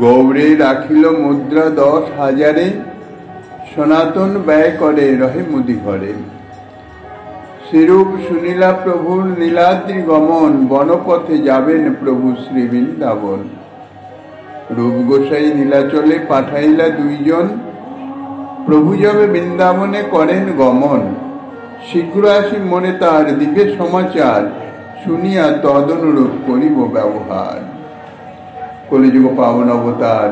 গৌরে রাখিল মুদ্রা 10,000, সনাতন ব্যয় করে রহে মুদি ঘরে। সেরূপ শুনিলা প্রভুর নীলাদ্রি গমন, বনপথে যাবেন প্রভু শ্রী বৃন্দাবন। রূপ গোসাই নীলাচলে পাঠাইলা 2 জন, প্রভু যাবে বৃন্দাবনে করেন গমন। শীঘ্র আসি মনে তার দিবে সমাচার, শুনিয়া তদনুরূপ করিব ব্যবহার। কলিযুগ পাবন অবতার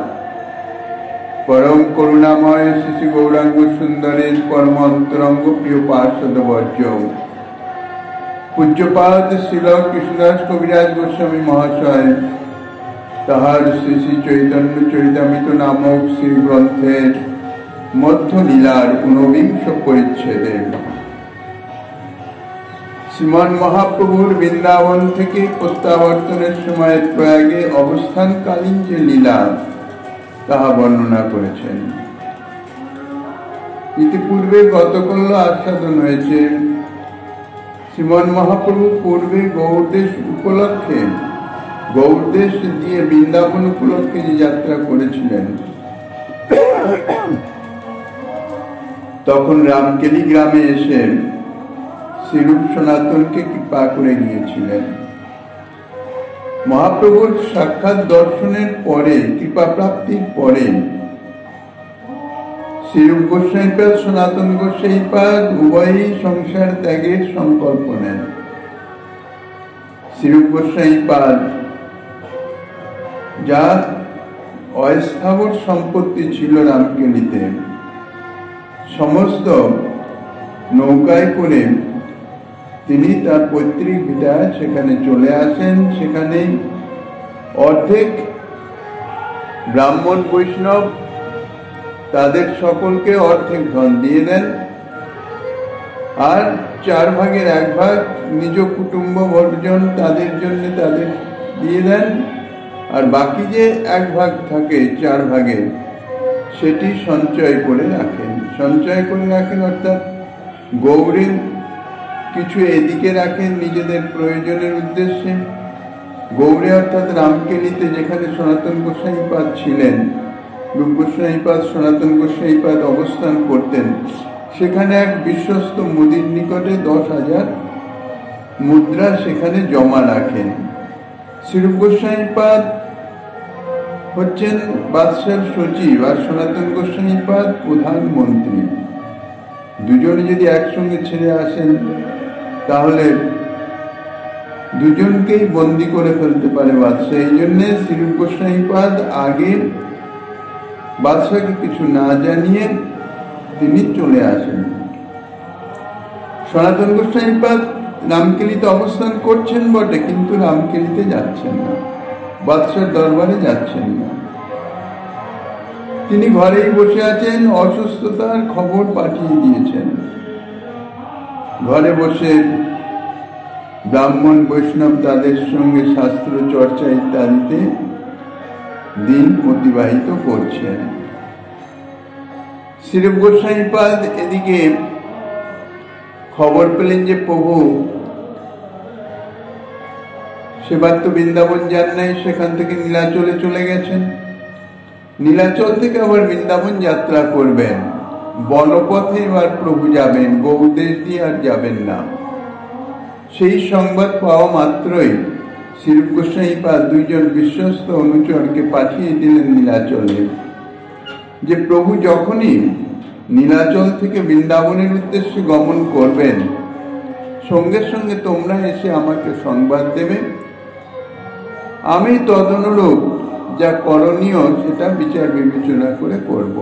পরম করুণাময় শ্রী গৌরাঙ্গ সুন্দরের পরম অন্তরঙ্গ প্রিয় পার্ষদ বর্জ্য পূজ্যপাদ শ্রীল কৃষ্ণদাস কবিরাজ গোস্বামী মহাশয় তাহার শ্রী শ্রী চৈতন্য চরিতামৃত নামক শ্রী গ্রন্থের মধ্য লীলার 49 পরিচ্ছেদে শ্রীমান মহাপ্রভুর বৃন্দাবন থেকে প্রত্যাবর্তনের সময় প্রয়াগে অবস্থানকালীন যে লীলা তাহা বর্ণনা করেছেন। ইতিপূর্বে গতকল্য আস্বাদন হয়েছে শ্রীমান মহাপ্রভু পূর্বে গৌরদেশ উপলক্ষে, গৌরদেশ দিয়ে বৃন্দাবন উপলক্ষে যে যাত্রা করেছিলেন, তখন রামকেলি গ্রামে এসে শ্রীরূপ সনাতনকে কৃপা করে গিয়েছিলেন। মহাপ্রভুর সাক্ষাৎ দর্শনের পরে, কৃপা প্রাপ্তির পরে শ্রীরূপ গোস্বামীপাদ সনাতন গোস্বামীপাদ উভয়ই সংসার ত্যাগের সংকল্প নেন। শ্রীরূপ গোস্বামীপাদ যা অস্থাবর সম্পত্তি ছিল রামকেলিতে, সমস্ত নৌকায় করে তিনি তার পৈতৃক ভিটায় সেখানে চলে আসেন। সেখানে অর্ধেক ব্রাহ্মণ বৈষ্ণব তাদের সকলকে অর্ধেক ধন দিয়ে দেন, আর 4 ভাগের 1 ভাগ নিজ কুটুম্ব বর্জন তাদের জন্য তাদের দিয়ে দেন, আর বাকি যে 1 ভাগ থাকে 4 ভাগের সেটি সঞ্চয় করে রাখেন। সঞ্চয় করে রাখেন অর্থাৎ গৌরীর কিছু এদিকে রাখেন নিজেদের প্রয়োজনের উদ্দেশ্যে। গৌরে অর্থাৎ রামকেলিতে যেখানে সনাতন গোস্বামীপাদ ছিলেন, রূপ গোস্বামীপাদ সনাতন গোস্বামীপাদ অবস্থান করতেন, সেখানে এক বিশ্বস্ত মুদির নিকটে 10,000 মুদ্রা সেখানে জমা রাখেন। শ্রীরূপ গোস্বামীপাদ হচ্ছেন বাদশার সচিব আর সনাতন গোস্বামীপাদ প্রধানমন্ত্রী। দুজনে যদি একসঙ্গে ছেড়ে আসেন তাহলে দুজনকেই বন্দী করে ফেলতে পারে বাদশাহ। এই জন্যে শ্রীরূপ গোস্বামীপাদ আগে বাদশাহকে কিছু না জানিয়ে তিনি চলে আসেন। সনাতন গোস্বামীপাদ রামকেলিতে অবস্থান করছেন বটে, কিন্তু রামকেলিতে যাচ্ছেন না, বাদশার দরবারে যাচ্ছেন না। তিনি ঘরেই বসে আছেন, অসুস্থতার খবর পাঠিয়ে দিয়েছেন। ঘরে বসে ব্রাহ্মণ বৈষ্ণব তাদের সঙ্গে শাস্ত্র চর্চা ইত্যাদিতে দিন অতিবাহিত করছেন। শ্রীরূপ গোস্বামীপাদ এদিকে খবর পেলেন যে প্রভু সেবার তো বৃন্দাবন যান নাই, সেখান থেকে নীলাচলে চলে গেছেন। নীলাচল থেকে আবার বৃন্দাবন যাত্রা করবেন, বনপথে এবার প্রভু যাবেন, গৌরদেশ দিয়ে আর যাবেন না। সেই সংবাদ পাওয়া মাত্রই শ্রীরূপ গোস্বামীপাদ 2 জন বিশ্বস্ত অনুচরকে পাঠিয়ে দিলেন নীলাচলে, যে প্রভু যখনই নীলাচল থেকে বৃন্দাবনের উদ্দেশ্যে গমন করবেন, সঙ্গে সঙ্গে তোমরা এসে আমাকে সংবাদ দেবে, আমি তদনুরূপ যা করণীয় সেটা বিচার বিবেচনা করে করব।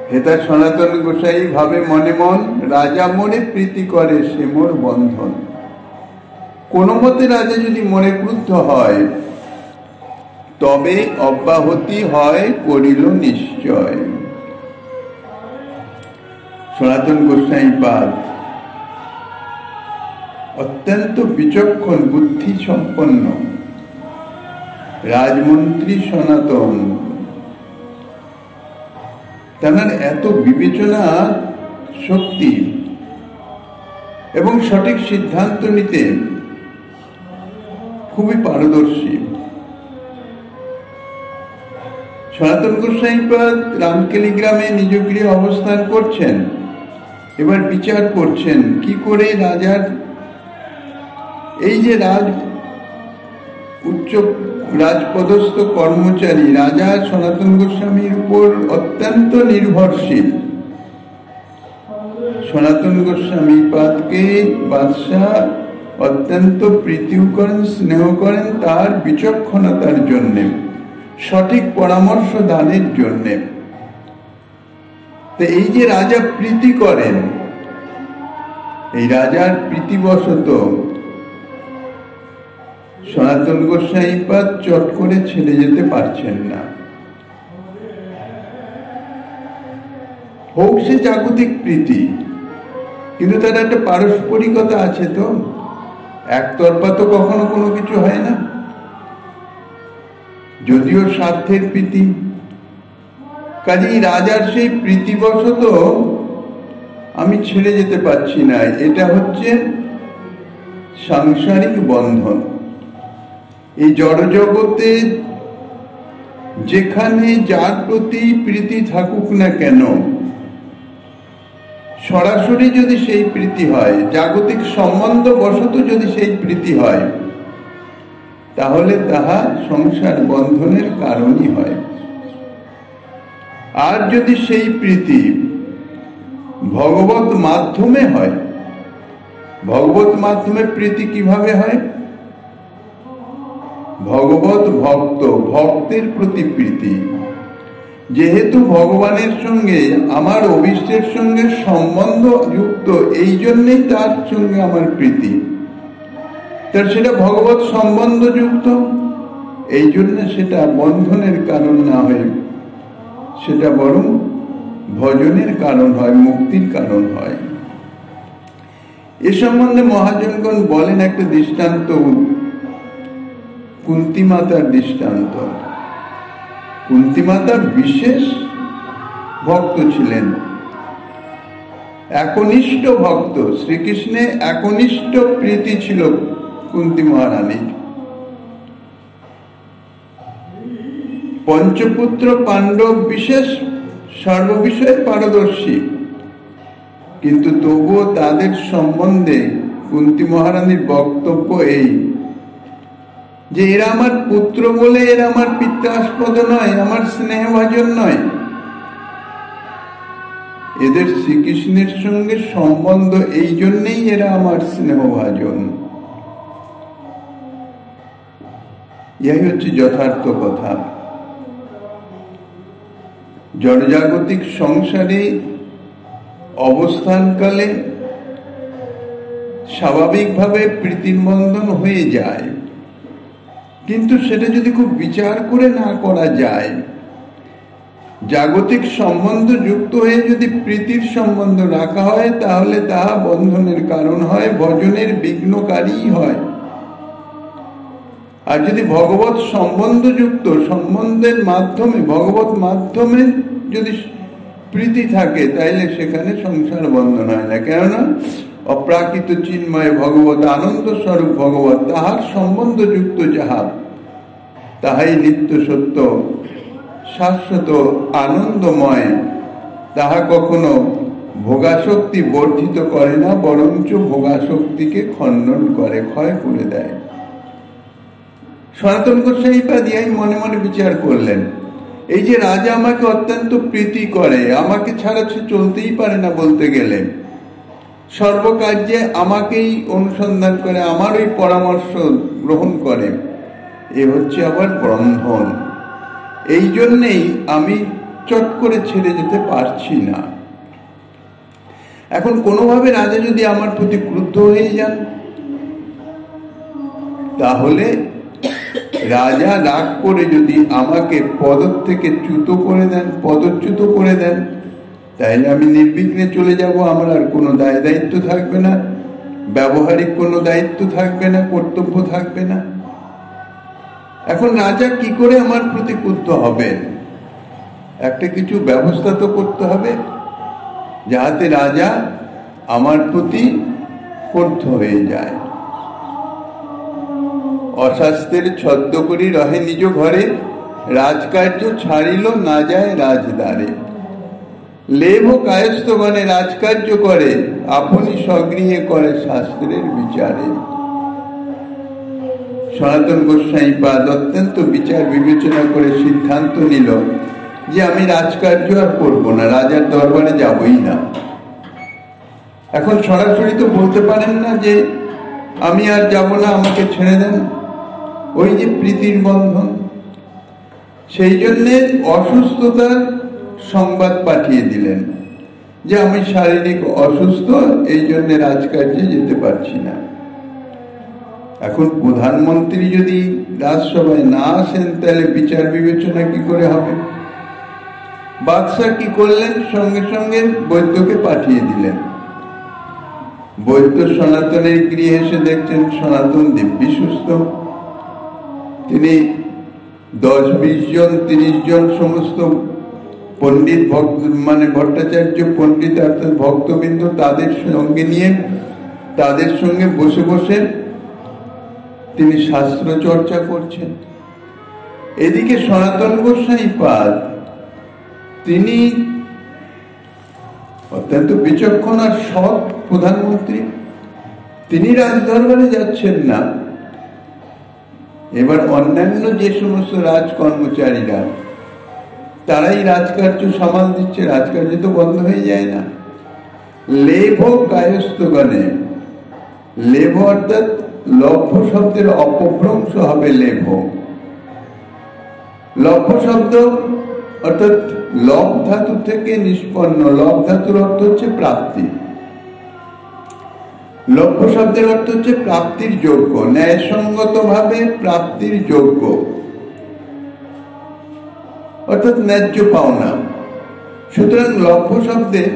হেতা সনাতন গোসাই ভাবে মনে মন, রাজা মনে প্রীতি করে সে মোর বন্ধন। কোন মতে রাজা যদি মনে ক্রুদ্ধ হয়, তবে অব্যাহতি হয় করিল নিশ্চয়। সনাতন গোস্বামীপাদ অত্যন্ত বিচক্ষণ বুদ্ধি সম্পন্ন রাজমন্ত্রী সনাতন, তার এত বিবেচনা শক্তি এবং সঠিক সিদ্ধান্ত নিতে খুবই পারদর্শী। সনাতন গোস্বামীপাদ রামকেলি গ্রামে নিজ গৃহে অবস্থান করছেন। এবার বিচার করছেন কি করে রাজার এই যে উচ্চ রাজপদস্থ কর্মচারী রাজা সনাতন গোস্বামীর উপর অত্যন্ত নির্ভরশীল। সনাতন গোস্বামী পাদকে বাদশাহ অত্যন্ত প্রীতিও করেন, স্নেহ করেন তার বিচক্ষণতার জন্যে, সঠিক পরামর্শ দানের জন্যে। তো এই যে রাজা প্রীতি করেন, এই রাজার প্রীতিবশত সনাতন গোস্বামীপাদ চট করে ছেড়ে যেতে পারছেন না। হোক সে জাগতিক প্রীতি, কিন্তু তার একটা পারস্পরিকতা আছে, তো একতরফা তো কখনো কোনো কিছু হয় না। যদিও স্বার্থের প্রীতি, কাজেই রাজার সেই প্রীতিবশত আমি ছেড়ে যেতে পারছি না। এটা হচ্ছে সাংসারিক বন্ধন। এই জড়জগতে যেখানে যার প্রতি প্রীতি থাকুক না কেন, সরাসরি যদি সেই প্রীতি হয়, জাগতিক সম্বন্ধ বশত যদি সেই প্রীতি হয়, তাহলে তাহা সংসার বন্ধনের কারণই হয়। আর যদি সেই প্রীতি ভগবত মাধ্যমে হয়, ভগবত মাধ্যমে প্রীতি কিভাবে হয়? ভগবত ভক্ত, ভক্তের প্রতি প্রীতি। যেহেতু ভগবানের সঙ্গে আমার অভীষ্টের সঙ্গে সম্বন্ধ যুক্ত, এই জন্যই তার সঙ্গে আমার প্রীতি, তার সেটা ভগবত সম্বন্ধ যুক্ত, এই জন্য সেটা বন্ধনের কারণ না হয়ে সেটা বরং ভজনের কারণ হয়, মুক্তির কারণ হয়। এ সম্বন্ধে মহাজনগণ বলেন একটা দৃষ্টান্ত, কুন্তী মাতার দৃষ্টান্ত। কুন্তী মাতা বিশেষ ভক্ত ছিলেন, একনিষ্ঠ ভক্ত। শ্রীকৃষ্ণে একনিষ্ঠ প্রীতি ছিল কুন্তী মহারানীর। পঞ্চপুত্র পাণ্ডব বিশেষ সর্ববিষয়ে পারদর্শী, কিন্তু তবুও তাদের সম্বন্ধে কুন্তী মহারানীর বক্তব্য এই যে এরা আমার পুত্র বলে এরা আমার পিত্রাস্পদ নয়, আমার স্নেহভাজন নয়। এদের শ্রীকৃষ্ণের সঙ্গে সম্বন্ধ, এই জন্যেই এরা আমার স্নেহভাজন। এই হচ্ছে যথার্থ কথা। জড়জাগতিক সংসারে অবস্থানকালে স্বাভাবিকভাবে প্রীতির বন্ধন হয়ে যায়, কিন্তু সেটা যদি খুব বিচার করে না করা যায়, জাগতিক সম্বন্ধ যুক্ত হয়ে যদি প্রীতির সম্বন্ধ রাখা হয়, তাহলে তাহা বন্ধনের কারণ হয়, ভজনের বিঘ্নকারী হয়। আর যদি ভগবত সম্বন্ধ যুক্ত, সম্বন্ধের মাধ্যমে, ভগবত মাধ্যমে যদি প্রীতি থাকে, তাইলে সেখানে সংসার বন্ধন হয় না। কেননা অপ্রাকৃত চিন্ময় ভগবত, আনন্দ স্বরূপ ভগবত, তাহার সম্বন্ধ যুক্ত যাহা, তাহাই নিত্য সত্য, শাশ্বত, আনন্দময়। তাহা কখনো ভোগাসক্তি বর্ধিত করে না, বরঞ্চ ভোগাসক্তিকে খণ্ডন করে, ক্ষয় করে দেয়। সনাতন গোস্বামীপাদ ইহাই মনে মনে বিচার করলেন, এই যে রাজা আমাকে অত্যন্ত প্রীতি করে, আমাকে ছাড়া সে চলতেই পারে না বলতে গেলে, সর্বকার্যে আমাকেই অনুসন্ধান করে, আমারই পরামর্শ গ্রহণ করে, এ হচ্ছে আবার বন্ধন। এই জন্যেই আমি চট করে ছেড়ে যেতে পারছি না। এখন কোনোভাবে রাজা যদি আমার প্রতি ক্রুদ্ধ হয়ে যান, তাহলে রাজা রাগ করে যদি আমাকে পদ থেকে চ্যুত করে দেন, পদচ্যুত করে দেন, তাহলে আমি নির্বিঘ্নে চলে যাব। আমার আর কোনো দায় দায়িত্ব থাকবে না, ব্যবহারিক কোনো দায়িত্ব থাকবে না, কর্তব্য থাকবে না। এখন রাজা কি করে আমার প্রতি ক্রুদ্ধ হবেন? একটা কিছু ব্যবস্থা তো করতে হবে, যাহাতে রাজা আমার প্রতি ক্রুদ্ধ হয়ে যায়। অস্বাস্থ্যের ছদ্ম করি রহে নিজ ঘরে, রাজকার্য ছাড়িল না যায় রাজদ্বারে। লেভ কায়স্থগণে রাজকার্য করে, আপনি স্বগৃহে করে শাস্ত্রের বিচারে। সনাতন গোস্বামীপাদ অত্যন্ত বিচার বিবেচনা করে সিদ্ধান্ত নিল যে আমি রাজকার্য আর করবো না, রাজার দরবারে যাবই না। এখন সরাসরি তো বলতে পারেন না যে আমি আর যাব না, আমাকে ছেড়ে দেন, ওই যে প্রীতির বন্ধন। সেই জন্যে অসুস্থতার সংবাদ পাঠিয়ে দিলেন যে আমি শারীরিক অসুস্থ, এই জন্য রাজকার্যে যেতে পারছি না। এখন প্রধানমন্ত্রী যদি রাজসভায় না আসেন তাহলে বিচার বিবেচনা কি করে হবে? বাদশাহ কি করলেন? সঙ্গে সঙ্গে বৈদ্যকে পাঠিয়ে দিলেন। বৈদ্য সনাতনের গৃহে এসে দেখছেন সনাতন দিব্যি সুস্থ। তিনি 10-20 জন 30 জন সমস্ত পণ্ডিত ভক্ত মানে ভট্টাচার্য পণ্ডিত অর্থাৎ ভক্তবৃন্দ তাদের সঙ্গে নিয়ে তাদের সঙ্গে বসে বসে তিনি শাস্ত্র চর্চা করছেন। এদিকে সনাতন গোস্বামীপাদ তিনি অত্যন্ত বিচক্ষণ আর সৎ প্রধানমন্ত্রী, তিনি রাজদরবারে যাচ্ছেন না। এবার অন্যান্য যে সমস্ত রাজ কর্মচারীরা তারাই রাজকার্য সামাল দিচ্ছে, রাজকার্য তো বন্ধ হয়ে যায় না। লেভ কায়স্থগণে, লেভ অর্থাৎ লভ্য শব্দের অপভ্রংশ হবে লেভ। লভ্য শব্দ অর্থাৎ লভ ধাতু থেকে নিষ্পন্ন, লভ ধাতুর অর্থ হচ্ছে প্রাপ্তি। লভ্য শব্দের অর্থ হচ্ছে প্রাপ্তির যোগ্য, ন্যায়সঙ্গত ভাবে প্রাপ্তির যোগ্য, অর্থাৎ ন্যায্য পাওনা। সুতরাং লভ্য শব্দের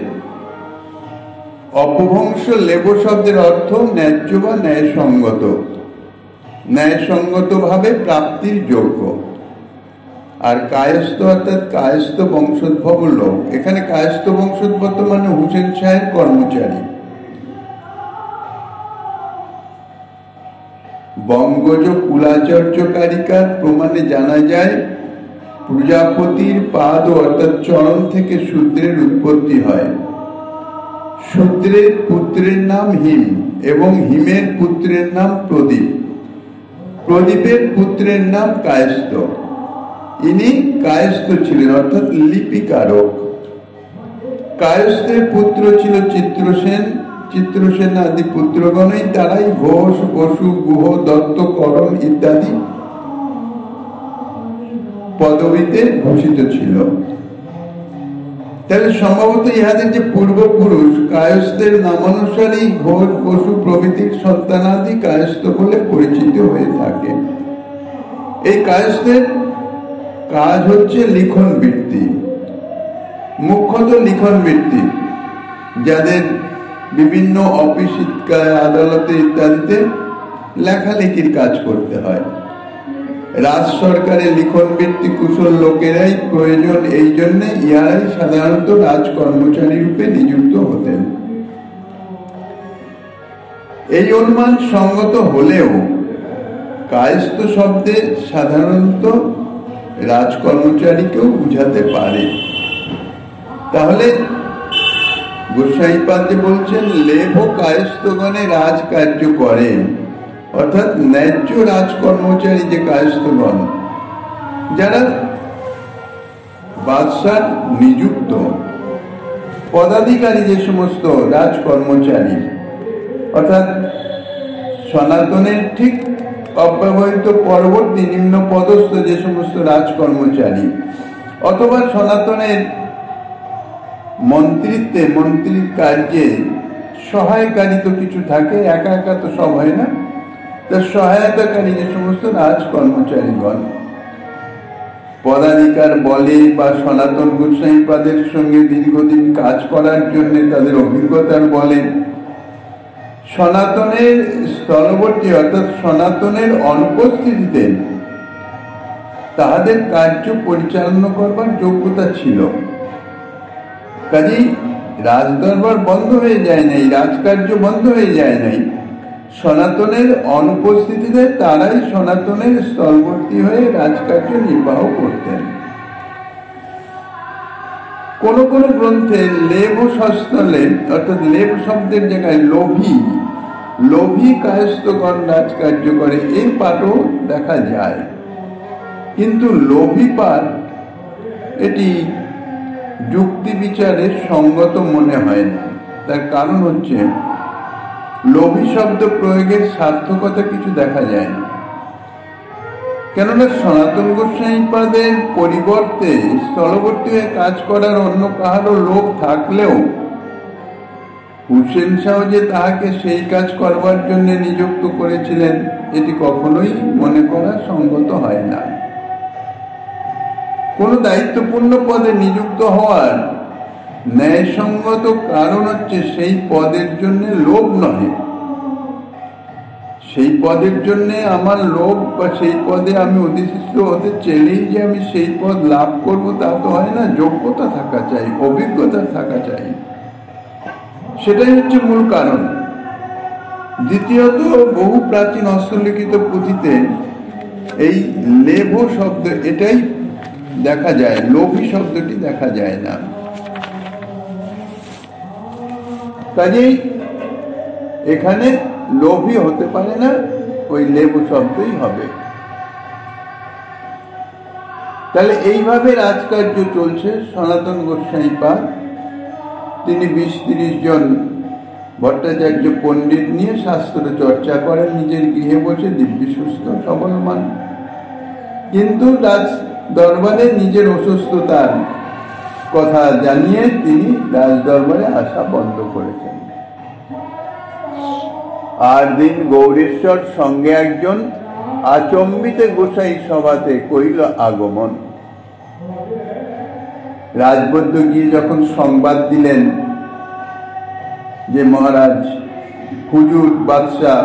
অপভ্রংশ লেভ শব্দের অর্থ ন্যায্য বা ন্যায়সঙ্গত, ন্যায়সঙ্গত ভাবে প্রাপ্তির যোগ্য। আর কায়স্থ অর্থাৎ কায়স্থ বংশোদ্ভব লোক। এখানে কায়স্থ বংশোদ্ভব মানে হুসেন শাহের কর্মচারী। বঙ্গজ কুলাচর্যকারিকার প্রমাণে জানা যায় প্রজাপতির পাদ অর্থাৎ চরণ থেকে শূদ্রের উৎপত্তি হয়। শূদ্রের পুত্রের নাম হিম এবং হিমের পুত্রের নাম প্রদীপ, প্রদীপের পুত্রের নাম কায়স্থ। ইনি কায়স্থ ছিলেন অর্থাৎ লিপিকারক। কায়স্থের পুত্র ছিল চিত্রসেন, চিত্রসেন আদি পুত্রগণই তারাই ঘোষ, বসু, গুহ, দত্ত, করণ ইত্যাদি পদবীতে ভূষিত ছিল। তাহলে সম্ভবত ইহাদের যে পূর্বপুরুষ কায়স্থের নামানুসারেই ঘোষ, বসু প্রভৃতির সন্তানাদি কায়স্থ বলে পরিচিত হয়ে থাকে। এই কায়স্থের কাজ হচ্ছে লিখন বৃত্তি, মুখ্যত লিখন বৃত্তি, যাদের বিভিন্ন অফিস, আদালতে ইত্যাদিতে লেখালেখির কাজ করতে হয়। রাজ সরকারে লিখন বৃত্তি কুশল লোকেরাই প্রয়োজন, এই জন্য ইহারাই সাধারণত রাজ কর্মচারী রূপে নিযুক্ত হতেন। এই অনুমান সঙ্গত হলেও কায়স্থ শব্দে সাধারণত রাজ কর্মচারীকেও বুঝাতে পারে। তাহলে গোস্বামীপাদ যে বলছেন লেভ কায়স্থগণে রাজ কার্য করে, অর্থাৎ ন্যায্য রাজ কর্মচারী যে কায়স্থগণ, যারা বাদশার নিযুক্ত পদাধিকারী, যে সমস্ত রাজ কর্মচারী অর্থাৎ সনাতনের ঠিক অব্যবহৃত পরবর্তী নিম্ন পদস্থ যে সমস্ত রাজ কর্মচারী, অথবা সনাতনের মন্ত্রিত্বে, মন্ত্রীর কার্যে সহায়কারী তো কিছু থাকে, একা একা তো সব হয় না, তার সহায়তাকারী যে সমস্ত রাজ কর্মচারীগণ পদাধিকার বলে বা সনাতন গোস্বামীপাদের সঙ্গে দীর্ঘদিন কাজ করার জন্য তাদের অভিজ্ঞতার বলে সনাতনের স্থলবর্তী অর্থাৎ সনাতনের অনুপস্থিতিতে তাহাদের কার্য পরিচালনা করবার যোগ্যতা ছিল। কাজেই রাজদরবার বন্ধ হয়ে যায় নাই, রাজকার্য বন্ধ হয়ে যায় নাই, সনাতনের অনুপস্থিতিতে তারাই সনাতনের স্থলবর্তী হয়ে রাজকার্য নির্বাহ করতেন। কোন কোন গ্রন্থে লেভ সস্থলে, অর্থাৎ লেভ শব্দের জায়গায় লোভী কায়স্থগণ রাজকার্য করে, এই পাঠও দেখা যায়। কিন্তু লোভী পাঠ এটি যুক্তি বিচারে সঙ্গত মনে হয় না। তার কারণ হচ্ছে লোভী শব্দ প্রয়োগের সার্থকতা কিছু দেখা যায় না। কেননা সনাতন গোস্বামীপাদের পরিবর্তে স্থলবর্তী হয়ে কাজ করার অন্য কাহারও লোক থাকলেও হুসেন শাহ যে তাহাকে সেই কাজ করবার জন্য নিযুক্ত করেছিলেন, এটি কখনোই মনে করা সঙ্গত হয় না। কোন দায়িত্বপূর্ণ পদে নিযুক্ত হওয়ার ন্যায়সঙ্গত কারণ হচ্ছে সেই পদের জন্য লোভ নহে। সেই পদের জন্য আমার লোভ বা সেই পদে আমি অধিষ্ঠিত হতে চাইলেই যে আমি সেই পদ লাভ করব তা তো হয় না। যোগ্যতা থাকা চাই, অভিজ্ঞতা থাকা চাই, সেটাই হচ্ছে মূল কারণ। দ্বিতীয়ত, বহু প্রাচীন হস্তলিখিত পুঁথিতে এই লেভ শব্দ এটাই দেখা যায়, লোভী শব্দটি দেখা যায় না। কাজেই এখানে লোভী হতে পারে না, ওই লেভ শব্দই হবে। তাহলে এইভাবে রাজকার্য চলছে। সনাতন গোস্বামীপাদ তিনি 20-30 জন ভট্টাচার্য পণ্ডিত নিয়ে শাস্ত্র চর্চা করেন নিজের গৃহে বসে, দিব্যি সুস্থ সবলমান। কিন্তু রাজ দরবারে নিজের অসুস্থতার কথা জানিয়ে তিনি রাজ দরবারে আসা বন্ধ করেছেন। আর দিন গৌরেশ্বর সঙ্গে একজন আচম্বিতে গোসাই সভাতে কইল আগমন। রাজবৈদ্য গিয়ে যখন সংবাদ দিলেন যে মহারাজ, হুজুর বাদশাহ,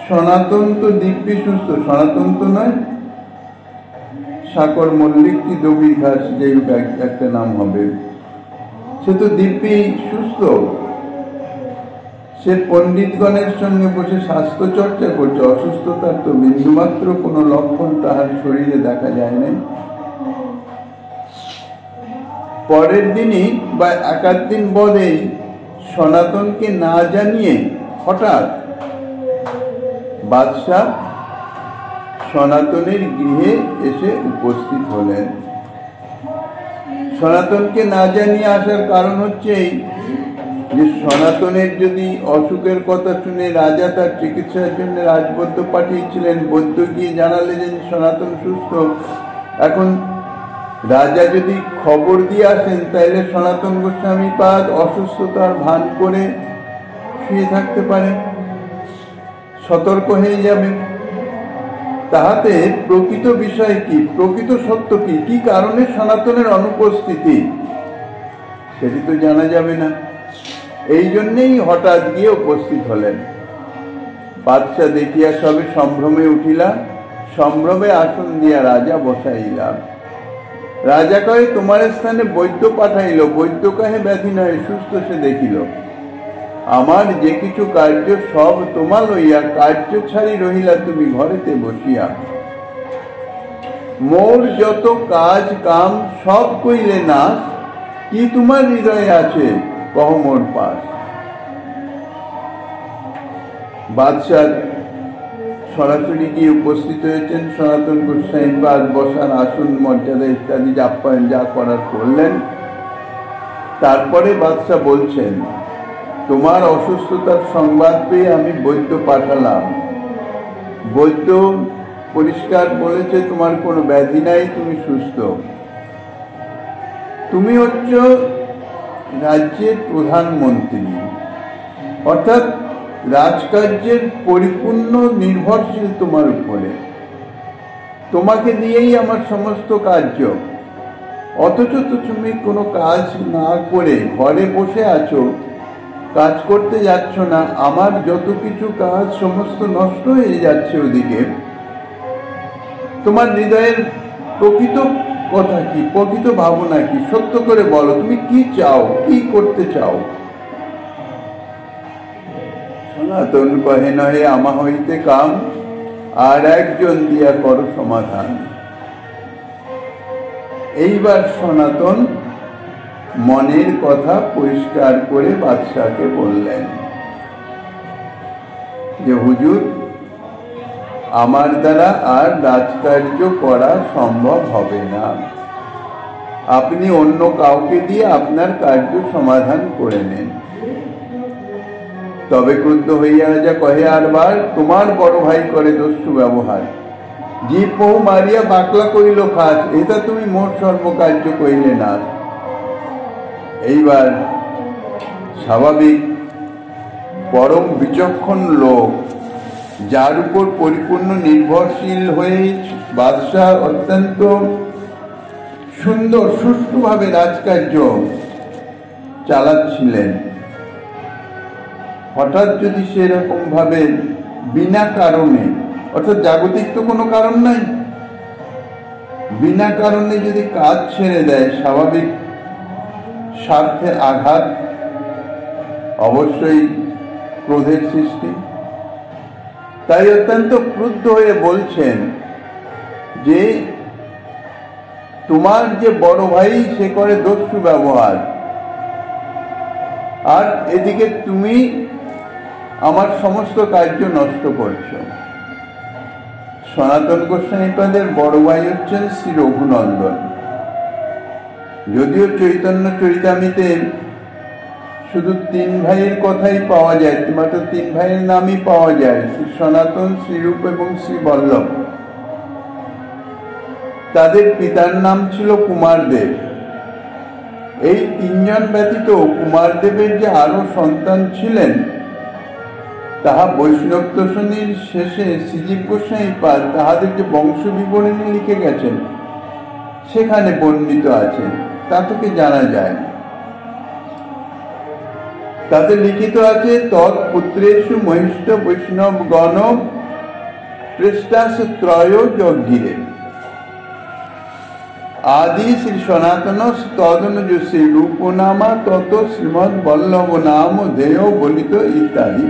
সনাতন তো দিব্যি সুস্থ, সনাতন তো নয়, সাকর মল্লিক কি দবির ঘাস, যে একটা নাম হবে, সে তো দিব্যি সুস্থ। সে পণ্ডিতগণের সঙ্গে বসে স্বাস্থ্য চর্চা করছে, অসুস্থতার তো বিন্দুমাত্র কোনো লক্ষণ তাহার শরীরে দেখা যায় নাই। পরের দিনই বা একাধ দিন পরেই সনাতনকে না জানিয়ে হঠাৎ বাদশাহ সনাতনের গৃহে এসে উপস্থিত হলেন। সনাতনকে না জানিয়ে আসার কারণ হচ্ছে এই যে সনাতনের যদি অসুখের কথা শুনে রাজা তার চিকিৎসার জন্য রাজবৈদ্য পাঠিয়েছিলেন, বৈদ্য গিয়ে জানালেন যে সনাতন সুস্থ। এখন রাজা যদি খবর দিয়ে আসেন তাহলে সনাতন গোস্বামীপাদ অসুস্থতার ভান করে শুয়ে থাকতে পারে, সতর্ক হয়ে যাবে। তাহাতে প্রকৃত বিষয় কি, প্রকৃত সত্য কি, কি কারণে সনাতনের অনুপস্থিতি, সেটি তো জানা যাবে না। এই জন্যেই হঠাৎ গিয়ে উপস্থিত হলেন। বাদশাহ দেখিয়া সবে সম্ভ্রমে উঠিলা, সম্ভ্রমে আসন দিয়া রাজা বসাইলা। রাজা কহে তোমার স্থানে বৈদ্য পাঠাইল, বৈদ্য কহে ব্যাধি নয় সুস্থ সে দেখিল। আমার যে কিছু কার্য সব তোমার লইয়া, কার্য ছাড়ি রহিলা তুমি ঘরেতে বসিয়া। মোর যত কাজ কাম সব কইলে না, কি তোমার হৃদয়ে আছে কহ মোর পাশ। বাদশাহ সরাসরি গিয়ে উপস্থিত হয়েছেন। সনাতন গোস্বামীপাদ বসার আসন মর্যাদা ইত্যাদি আপ্যায়ন যা করার করলেন। তারপরে বাদশাহ বলছেন তোমার অসুস্থতার সংবাদ পেয়ে আমি বৈদ্য পাঠালাম। বৈদ্য পরিষ্কার বলেছে তোমার কোনো ব্যাধি নাই, তুমি সুস্থ। তুমি হচ্ছ রাজ্যের প্রধানমন্ত্রী, অর্থাৎ রাজকার্যের পরিপূর্ণ নির্ভরশীল তোমার উপরে, তোমাকে দিয়েই আমার সমস্ত কার্য। অথচ তো তুমি কোনো কাজ না করে ঘরে বসে আছো, কাজ করতে যাচ্ছ না। আমার যত কিছু কাজ সমস্ত নষ্ট হয়ে যাচ্ছে ওদিকে। তোমার হৃদয়ের প্রকৃত কথা কি, প্রকৃত ভাবনা কি, সত্য করে বলো, তুমি কি চাও, কি করতে চাও। সনাতন কহে নহে আমা হইতে কাম, আর একজন দিয়া করো সমাধান। এইবার সনাতন মনের কথা পরিষ্কার করে বাদশাহকে বললেন যে হুজুর, আমার দ্বারা আর রাজকার্য করা সম্ভব হবে না, আপনি অন্য কাউকে দিয়ে আপনার কার্য সমাধান করে নেন। তবে ক্রুদ্ধ হইয়া রাজা কহে আরবার, তোমার বড় ভাই করে দস্যু ব্যবহার, জীব বহু মারিয়া বাকলা কইল খাস, এটা তুমি মোর সর্বকার্য কইলে না। এইবার স্বাভাবিক পরম বিচক্ষণ লোক, যার উপর পরিপূর্ণ নির্ভরশীল হয়ে বাদশাহ অত্যন্ত সুন্দর সুষ্ঠুভাবে রাজকার্য চালাচ্ছিলেন, হঠাৎ যদি সেরকম ভাবে বিনা কারণে, অর্থাৎ জাগতিক তো কোনো কারণ নাই, বিনা কারণে যদি কাজ ছেড়ে দেয়, স্বাভাবিক স্বার্থে আঘাত, অবশ্যই ক্রোধের সৃষ্টি। তাই অত্যন্ত ক্রুদ্ধ হয়ে বলছেন যে তোমার যে বড় ভাই সে করে দস্যু ব্যবহার, আর এদিকে তুমি আমার সমস্ত কার্য নষ্ট করছো। সনাতন গোস্বামীপাদের বড় ভাই হচ্ছেন শ্রী রঘুনন্দন। যদিও চৈতন্য চরিতামৃতে শুধু তিন ভাইয়ের কথাই পাওয়া যায়, মাত্র তিন ভাইয়ের নামই পাওয়া যায়, শ্রী সনাতন, শ্রীরূপ এবং শ্রী বল্লভ। তাদের পিতার নাম ছিল কুমারদেব। এই তিনজন ব্যতীত কুমারদেবের যে আরো সন্তান ছিলেন, তাহা বৈষ্ণব দর্শনীর শেষে শ্রীজীব গোস্বামীপাদ তাহাদের যে বংশ বিবরণী লিখে গেছেন সেখানে বর্ণিত আছে, তা থেকে জানা যায়। তাতে লিখিত আছে তৎপুত্রেষু মহিষ্ঠ বৈষ্ণব গণ পৃষ্ঠাস ত্রয় যজ্ঞিরে আদি শ্রী সনাতন তদনুজ শ্রী রূপ নামা তত শ্রীমৎ বল্লভ নাম দেয় বলিত ইত্যাদি।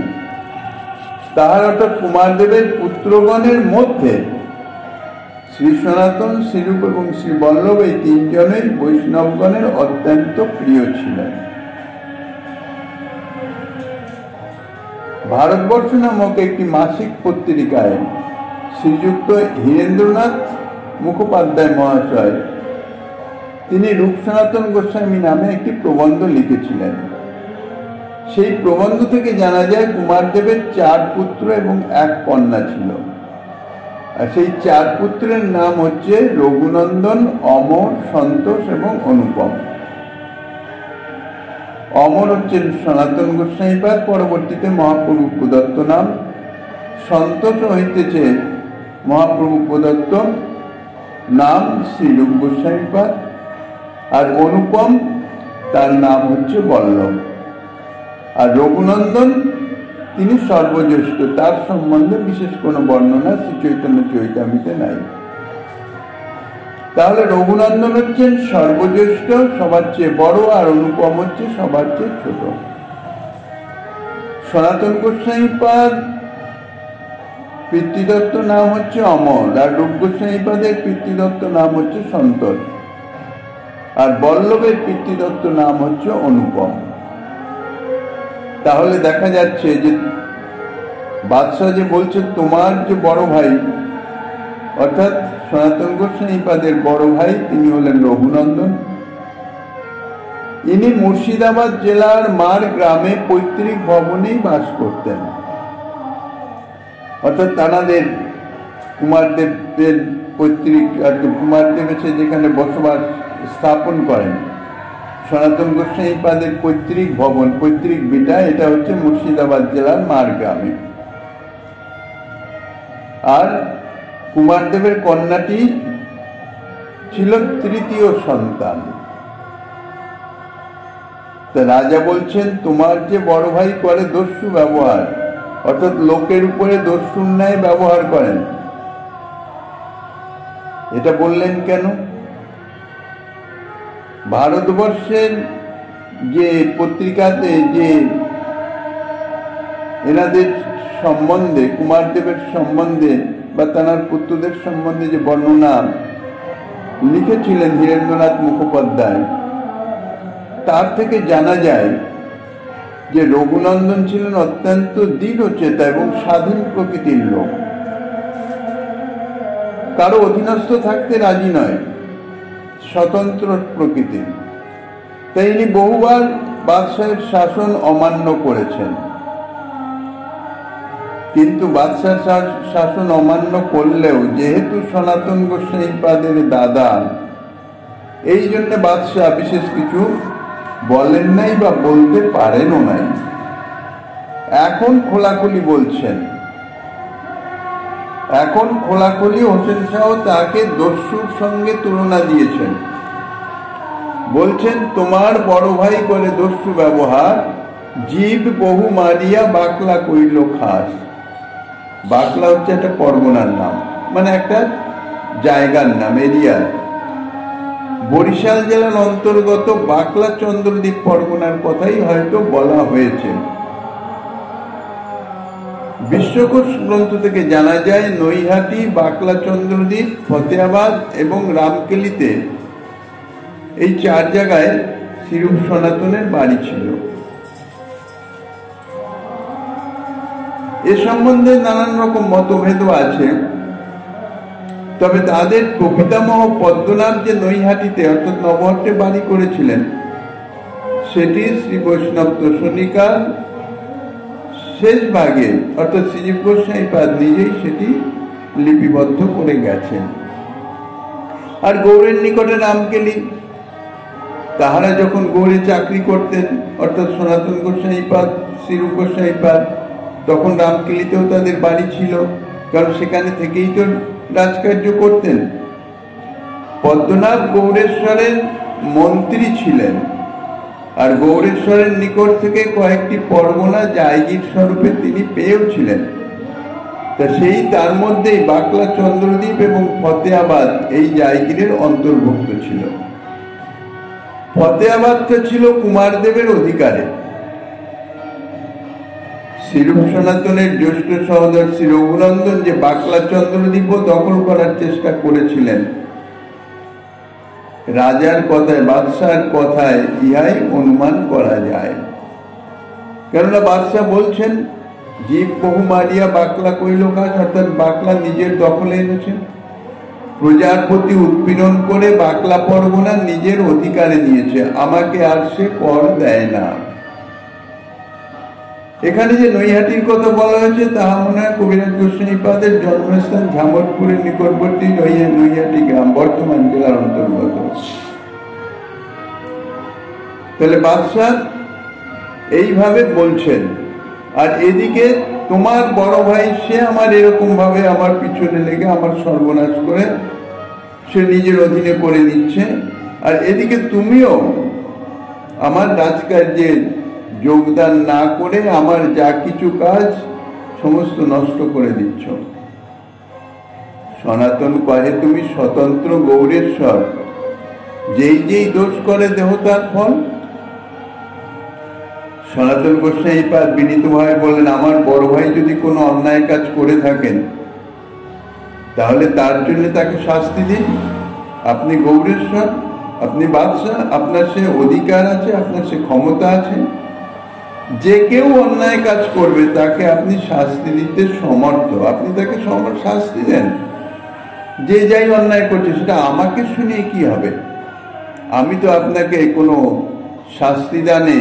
তাহার অর্থাৎ কুমারদেবের পুত্রগণের মধ্যে শ্রী সনাতন, শ্রীরূপ এবং শ্রী বল্লভ এই তিনজনের বৈষ্ণবগণের অত্যন্ত প্রিয় ছিলেন। ভারতবর্ষ নামক একটি মাসিক পত্রিকায় শ্রীযুক্ত হীরেন্দ্রনাথ মুখোপাধ্যায় মহাশয় তিনি রূপ সনাতন গোস্বামী নামে একটি প্রবন্ধ লিখেছিলেন। সেই প্রবন্ধ থেকে জানা যায় কুমারদেবের 4 পুত্র এবং 1 কন্যা ছিল। আর সেই 4 পুত্রের নাম হচ্ছে রঘুনন্দন, অমর, সন্তোষ এবং অনুপম। অমর হচ্ছেন সনাতন গোস্বামীপাদ, পরবর্তীতে মহাপ্রভু প্রদত্ত নাম। সন্তোষ হইতেছে মহাপ্রভু প্রদত্ত নাম শ্রীরূপ গোস্বামীপাদ, আর অনুপম তার নাম হচ্ছে বল্লভ। আর রঘুনন্দন তিনি সর্বজ্যেষ্ঠ, তার সম্বন্ধে বিশেষ কোনো বর্ণনা শ্রী চৈতন্য চরিতামৃতে নাই। তাহলে রঘুনন্দন হচ্ছেন সর্বজ্যেষ্ঠ, সবার চেয়ে বড়, আর অনুপম হচ্ছে সবার চেয়ে ছোট। সনাতন গোস্বামীপাদ পিতৃদত্ত নাম হচ্ছে অমর, আর রূপ গোস্বামীপাদের পিতৃদত্ত নাম হচ্ছে সন্তোষ, আর বল্লভের পিতৃদত্ত নাম হচ্ছে অনুপম। তাহলে দেখা যাচ্ছে যে বাদশাহ যে বলছে তোমার যে বড় ভাই, অর্থাৎ সনাতন গোস্বামীপাদের বড় ভাই, তিনি হলেন রঘুনন্দন। ইনি মুর্শিদাবাদ জেলার মার গ্রামে পৈতৃক ভবনেই বাস করতেন। অর্থাৎ তানাদের কুমারদেবের পৈতৃক, কুমারদেব এসে যেখানে বসবাস স্থাপন করেন, সনাতন গোস্বামীপাদের পৈতৃক ভবন, পৈতৃক ভিটা, এটা হচ্ছে মুর্শিদাবাদ জেলার মার গ্রামে। আর কুমারদেবের কন্যাটি ছিল তৃতীয় সন্তান। তা রাজা বলছেন তোমার যে বড় ভাই করে দস্যু ব্যবহার, অর্থাৎ লোকের উপরে দস্যুর ন্যায় ব্যবহার করেন, এটা বললেন কেন? ভারতবর্ষের যে পত্রিকাতে যে এনাদের সম্বন্ধে, কুমারদেবের সম্বন্ধে বা তাঁর পুত্রদের সম্বন্ধে যে বর্ণনা লিখেছিলেন ধীরেন্দ্রনাথ মুখোপাধ্যায়, তার থেকে জানা যায় যে রঘুনন্দন ছিলেন অত্যন্ত দৃঢ়চেতা এবং স্বাধীন প্রকৃতির লোক, কারো অধীনস্থ থাকতে রাজি নয়, স্বতন্ত্র প্রকৃতির। তাই ইনি বহুবার বাদশাহের শাসন অমান্য করেছেন, কিন্তু বাদশাহ শাসন অমান্য করলেও যেহেতু সনাতন গোস্বাইপাদের দাদা, এই জন্য বাদশাহ বিশেষ কিছু বলেন নাই বা বলতে পারেনও নাই। এখন খোলাখুলি বলছেন, এখন খোলাখুলি হোসেন শাহ তাকে দস্যুর সঙ্গে তুলনা দিয়েছেন। বলছেন, তোমার বড় ভাই করে দস্যু ব্যবহার, জীব বহু মারিয়া বাকলা কইল খাস। বাকলা হচ্ছে একটা পরগনার নাম, মানে একটা জায়গার নাম, এরিয়ার। বরিশাল জেলার অন্তর্গত বাকলা চন্দ্রদ্বীপ পরগনার কথাই হয়তো বলা হয়েছে। বিশ্বকোষ গ্রন্থ থেকে জানা যায় নৈহাটি, বাকলা চন্দ্রদ্বীপ, ফতেহাবাদ এবং রামকেলিতে এই 4 জায়গায় শ্রীরূপ সনাতনের বাড়ি ছিল। এ সম্বন্ধে নানান রকম মতভেদও আছে, তবে তাদের প্রপিতামহ পদ্মনাভ যে নৈহাটিতে অর্থাৎ নবহট্টে বাড়ি করেছিলেন, সেটি শ্রী বৈষ্ণব দর্শনিকার শেষ ভাগে অর্থাৎ শ্রীজীব গোস্বাইপাদ নিজেই সেটি লিপিবদ্ধ করে গেছেন। আর গৌড়ের নিকটে রামকেলি, তাহারা যখন গৌড়ে চাকরি করতেন অর্থাৎ সনাতন গোস্বাইপাদ, শ্রীরূপ গোস্বাইপাদ, তখন রামকেলিতেও তাদের বাড়ি ছিল, কারণ সেখানে থেকেই তো রাজকার্য করতেন। পদ্মনাভ গৌড়েশ্বরের মন্ত্রী ছিলেন, আর গৌড়েশ্বরের নিকট থেকে কয়েকটি পরগনা জায়গির স্বরূপে তিনি পেয়েও ছিলেন। তা সেই তার মধ্যেই বাকলা চন্দ্রদ্বীপ এবং ফতেহাবাদ এই জায়গিরের অন্তর্ভুক্ত ছিল। ফতেহাবাদটা ছিল কুমারদেবের অধিকারে। শ্রীরূপ সনাতনের জ্যেষ্ঠ সহোদর শ্রী রঘুনন্দন যে বাকলা চন্দ্রদ্বীপ দখল করার চেষ্টা করেছিলেন, রাজার কথায়, বাদশার কথায় ইহাই অনুমান করা যায়। কেননা বাদশাহ বলছেন, জীব বহু মারিয়া বাকলা কইল কাজ, অর্থাৎ বাকলা নিজের দখলে এনেছেন, প্রজার প্রতি উৎপীড়ন করে বাকলা পরগনা নিজের অধিকারে নিয়েছে, আমাকে আর সে কর দেয় না। এখানে যে নৈহাটির কথা বলা হয়েছে তাহা মনে হয় কবিরাজ গোস্বাইপাদের জন্মস্থান ঝামরপুরের নিকটবর্তী নৈহাটি গ্রাম, বর্তমান জেলার অন্তর্গত। তাহলে বাদশাহ এইভাবে বলছেন, আর এদিকে তোমার বড় ভাই সে আমার এরকম ভাবে আমার পিছনে লেগে আমার সর্বনাশ করে সে নিজের অধীনে করে নিচ্ছে, আর এদিকে তুমিও আমার রাজকার্যে যোগদান না করে আমার যা কিছু কাজ সমস্ত নষ্ট করে দিচ্ছ। সনাতন কহে তুমি স্বতন্ত্র গৌরেশ্বর, যেই যেই দোষ করে দেহ তার ফল। সনাতন গোস্বাইপাদ বিনীতভাবে বললেন, আমার বড় ভাই যদি কোনো অন্যায় কাজ করে থাকেন তাহলে তার জন্য তাকে শাস্তি দিন। আপনি গৌরেশ্বর, আপনি বাদশাহ, আপনার সে অধিকার আছে, আপনার সে ক্ষমতা আছে, যে কেউ অন্যায় কাজ করবে তাকে আপনি শাস্তি দিতে সমর্থ, আপনি তাকে শাস্তি দেন। যে যাই অন্যায় করছে সেটা আমাকে শুনিয়ে কি হবে? আমি তো আপনাকে কোনো শাস্তি দানে,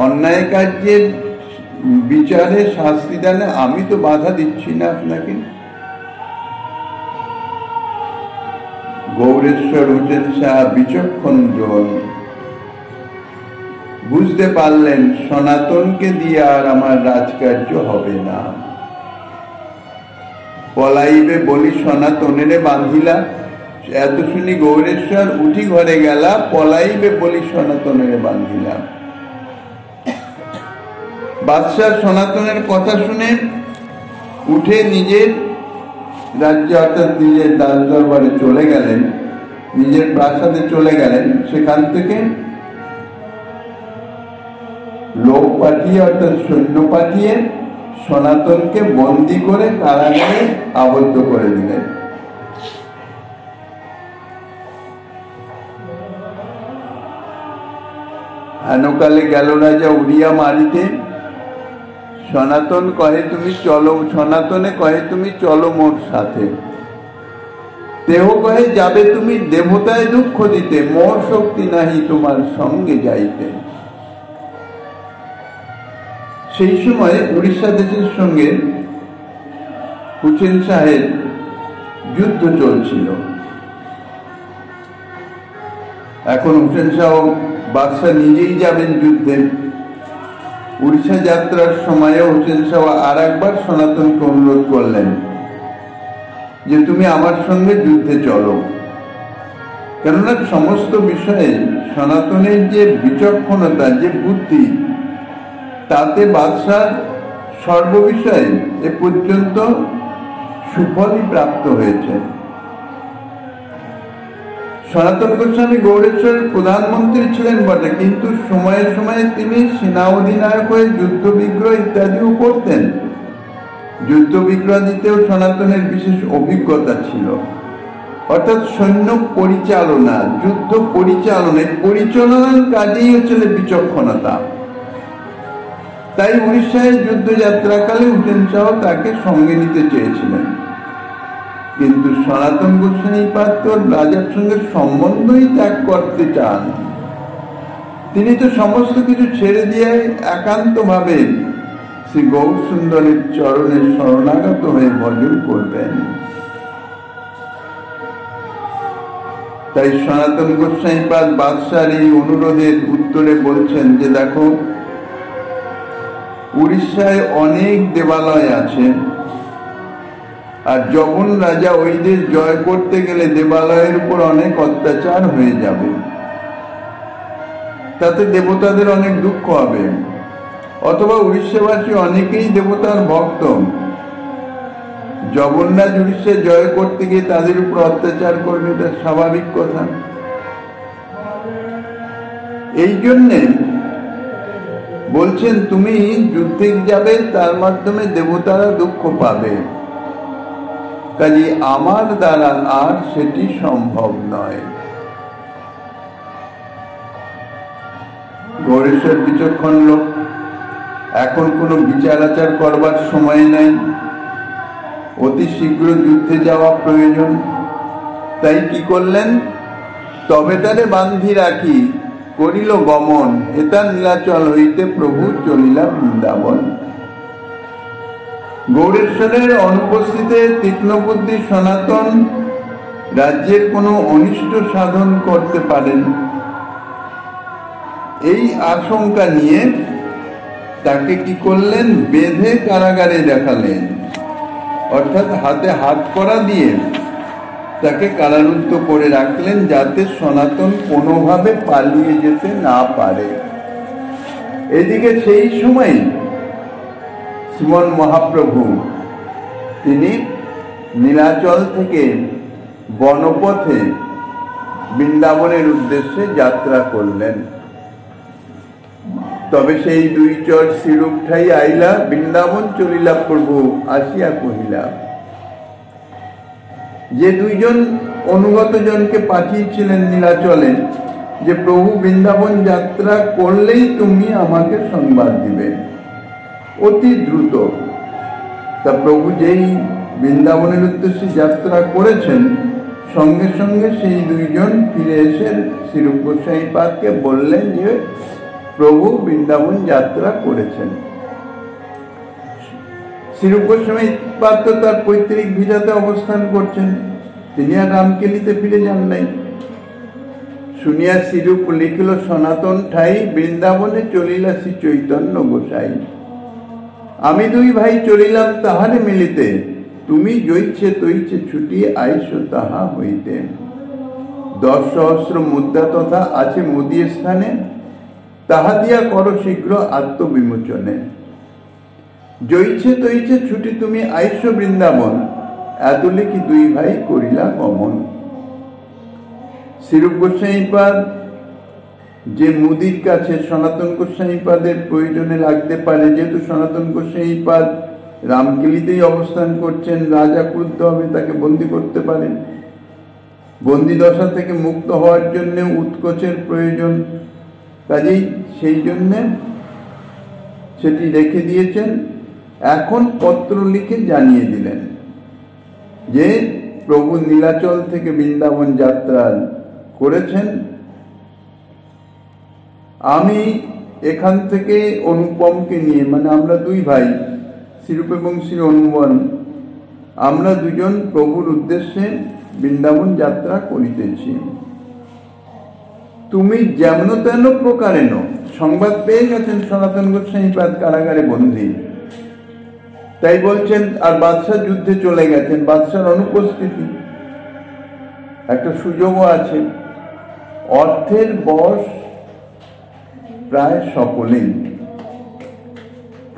অন্যায় কার্যের বিচারে শাস্তি দানে আমি তো বাধা দিচ্ছি না আপনাকে। গৌরেশ্বর হোসেন শাহ বিচক্ষণ জন বুঝতে পারলেন সনাতনকে দিয়ে আর আমার রাজকার্য হবে না। পলাইবে বলি সনাতনেরে বাঁধিলা, এত শুনি গৌরেশ্বর উঠি ঘরে গেলা, পলাইবে বলি সনাতনেরে বাঁধিলা। বাদশাহ সনাতনের কথা শুনে উঠে নিজের রাজ্যে অর্থাৎ নিজের দাস দরবারে চলে গেলেন, নিজের প্রাসাদে চলে গেলেন। সেখান থেকে লোক পাঠিয়ে অর্থাৎ সৈন্য পাঠিয়ে সনাতনকে বন্দী করে কারাগারে আবদ্ধ করে দিলেন। হেনকালে গেল রাজা উড়িয়া মারিতে, সনাতন কহে তুমি চলো, সনাতনে কহে তুমি চলো মোর সাথে। দেহ কহে যাবে তুমি দেবতায় দুঃখ দিতে, মোর শক্তি নাহি তোমার সঙ্গে যাইতে। সেই সময় উড়িষ্যা দেশের সঙ্গে হুসেন শাহের যুদ্ধ চলছিল। এখন হুসেন শাহ বাদশাহ নিজেই যাবেন যুদ্ধে। উড়িষ্যা যাত্রার সময় হুসেন শাহ আর একবার সনাতনকে অনুরোধ করলেন যে তুমি আমার সঙ্গে যুদ্ধে চলো, কেননা সমস্ত বিষয়ে সনাতনের যে বিচক্ষণতা, যে বুদ্ধি, তাতে বাদশাহ সর্ববিষয়ে এ পর্যন্ত সুফলই প্রাপ্ত হয়েছে। সনাতন গোস্বামী গৌড়েশ্বরের প্রধানমন্ত্রী ছিলেন বটে, কিন্তু সময়ে সময়ে তিনি সেনা অধিনায়ক হয়ে যুদ্ধ বিগ্রহ ইত্যাদিও করতেন। যুদ্ধ বিগ্রহ দিতেও সনাতনের বিশেষ অভিজ্ঞতা ছিল, অর্থাৎ সৈন্য পরিচালনা, যুদ্ধ পরিচালনায় পরিচালনার কাজেই হচ্ছিল বিচক্ষণতা। তাই উড়িষ্যায় যুদ্ধযাত্রাকালে হুসেন শাহ তাকে সঙ্গে নিতে চেয়েছিলেন, কিন্তু সনাতন গোস্বামীপাদ তো রাজার সঙ্গে সম্বন্ধই ত্যাগ করতে চান। তিনি তো সমস্ত কিছু ছেড়ে দিয়ে একান্ত ভাবে শ্রী গৌর সুন্দরের চরণে শরণাগত হয়ে ভজন করবেন। তাই সনাতন গোস্বামীপাদ বাদশার এই অনুরোধের উত্তরে বলছেন যে দেখো, উড়িষ্যায় অনেক দেবালয় আছে, আর যখন রাজা ওই দেশ জয় করতে গেলে দেবালয়ের উপর অনেক অত্যাচার হয়ে যাবে, তাতে দেবতাদের অনেক দুঃখ হবে। অথবা উড়িষ্যাবাসী অনেকেই দেবতার ভক্ত, জগন্নাথ উড়িষ্যায় জয় করতে গিয়ে তাদের উপর অত্যাচার করবে, এটা স্বাভাবিক কথা। এই জন্যে বলছেন তুমি যুদ্ধে যাবে, তার মাধ্যমে দেবতারা দুঃখ পাবে, কাজে আমার দ্বারা আর সেটি সম্ভব নয়। গৌড়েশ্বর বিচক্ষণ লোক, এখন কোনো বিচার আচার করবার সময় নাই, অতি শীঘ্র যুদ্ধে যাওয়া প্রয়োজন। তাই কি করলেন, তবে তারে বান্ধি রাখি করিল গমন, হেতা নীলাচল হইতে প্রভু চলিলা বৃন্দাবন। গৌড়েশ্বরের অনুপস্থিতে তীক্ষ্ণবুদ্ধি সনাতন রাজ্যের কোনো অনিষ্ট সাধন করতে পারেন, এই আশঙ্কা নিয়ে তাকে কি করলেন, বেঁধে কারাগারে দেখালেন, অর্থাৎ হাতে হাত করা দিয়ে তাকে কারারুদ্ধ করে রাখলেন, যাতে সনাতন কোনোভাবে পালিয়ে যেতে না পারে। এদিকে সেই সময় শ্রীমন মহাপ্রভু তিনি নীলাচল থেকে বনপথে বৃন্দাবনের উদ্দেশ্যে যাত্রা করলেন। তবে সেই দুই চর শিরূপ ঠাই আইলা, বৃন্দাবন চলিলা প্রভু আসিয়া কহিলা। যে দুইজন অনুগত জনকে পাঠিয়েছিলেন নীলাচলে, যে প্রভু বৃন্দাবন যাত্রা করলেই তুমি আমাকে সংবাদ দিবে অতি দ্রুত। তা প্রভু যেই বৃন্দাবনের উদ্দেশ্যে যাত্রা করেছেন, সঙ্গে সঙ্গে সেই দুইজন ফিরে এসে শিরূপ গোস্বামীপাদকে বললেন যে প্রভু বৃন্দাবন যাত্রা করেছেন। শিরূপ গোস্বামীপাদ তো তার পৈতৃক ভিটাতে অবস্থান করছেন, তিনি আর রামকেলিতে ফিরে যান নাই। শুনিয়া শিরূপ লিখিল সনাতন ঠাই, বৃন্দাবনে চলিলা শ্রী চৈতন্য গোসাই। আমি দুই ভাই চলিলাম তাহারে মিলিতে, তুমি জইছে তৈছে ছুটি আইসো তাহা হইতে। 10 সহস্র মুদ্রা তথা আছে মুদি স্থানে, তাহা দিয়া করো শীঘ্র আত্মবিমোচনে। জইছে তৈছে ছুটি তুমি আইসো বৃন্দাবন, এত লিখি দুই ভাই করিলা গমন। শিরূপ গোস্বামীপাদ যে মুদির কাছে সনাতন গোস্বামীপাদের প্রয়োজনে লাগতে পারে, যেহেতু সনাতন গোস্বামীপাদ রামকেলিতেই অবস্থান করছেন। রাজা ক্রুদ্ধ হবে, তাকে বন্দী করতে পারেন। বন্দী দশা থেকে মুক্ত হওয়ার জন্য উৎকোচের প্রয়োজন, কাজেই সেই জন্যে সেটি রেখে দিয়েছেন। এখন পত্র লিখে জানিয়ে দিলেন যে প্রভু নীলাচল থেকে বৃন্দাবন যাত্রা করেছেন। আমি এখান থেকে অনুপমকে নিয়ে, মানে আমরা দুই ভাই, শ্রীরূপ এবং শ্রী অনুপম, আমরা দুজন প্রভুর উদ্দেশ্যে বৃন্দাবন যাত্রা করিতেছি। তুমি যেমন তেন প্রকারেণ, সংবাদ পেয়ে গেছেন সনাতন গোস্বামীপাদ কারাগারে বন্দী, তাই বলছেন। আর বাদশাহ যুদ্ধে চলে গেছেন, বাদশার অনুপস্থিতি, একটা সুযোগও আছে। অর্থের বশ প্রায় সকলেই,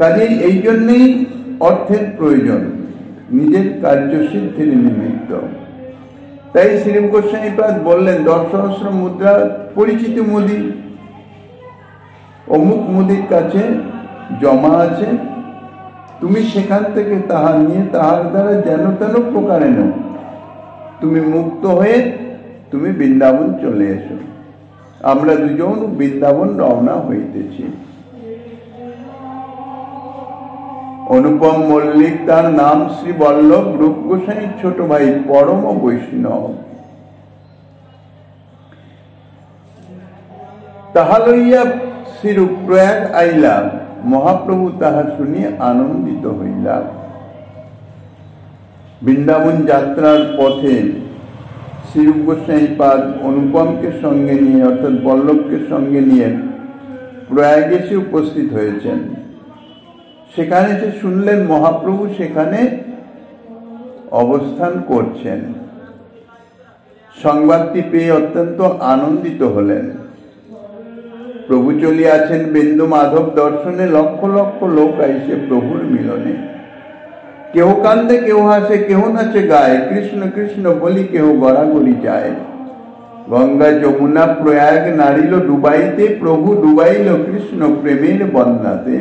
কাজেই এই জন্যেই অর্থের প্রয়োজন নিজের কার্যসিদ্ধির নিমিত্ত। তাই শ্রীরূপ গোস্বামীপাদ বললেন 10 সহস্র মুদ্রা পরিচিত মুদি অমুক মুদির কাছে জমা আছে, তুমি সেখান থেকে তাহা নিয়ে তাহার দ্বারা যেন তেন প্রকারেণ তুমি মুক্ত হয়ে তুমি বৃন্দাবন চলে এসো। আমরা দুজন বৃন্দাবন রওনা হইতেছি। অনুপম মল্লিক, তার নাম শ্রী বল্লভ, রূপ গোস্বামীর ছোট ভাই, পরম বৈষ্ণব। তাহা লইয়া শ্রীরূপ প্রয়াগ আইলা, মহাপ্রভু তাহা শুনিয়া আনন্দিত হইলা। বৃন্দাবন যাত্রার পথে শ্রীরূপ গোস্বামীপাদ অনুপমকে সঙ্গে নিয়ে, অর্থাৎ বল্লভকে সঙ্গে নিয়ে প্রয়াগে এসে উপস্থিত হয়েছেন। সেখানে সে শুনলেন মহাপ্রভু সেখানে অবস্থান করছেন। সংবাদটি পেয়ে অত্যন্ত আনন্দিত হলেন। প্রভু চলিয়াছেন বিন্দু মাধব দর্শনে, লক্ষ লক্ষ লোক আইসে প্রভুর মিলনে। কেহ কান্দে, কেহ হাসে, কেহ নাচে গায়, কৃষ্ণ কৃষ্ণ বলি কেহ গড়াগড়ি যায়। গঙ্গা যমুনা প্রয়াগ নাড়িল ডুবাইতে, প্রভু ডুবাইল কৃষ্ণ প্রেমের বন্যাতে।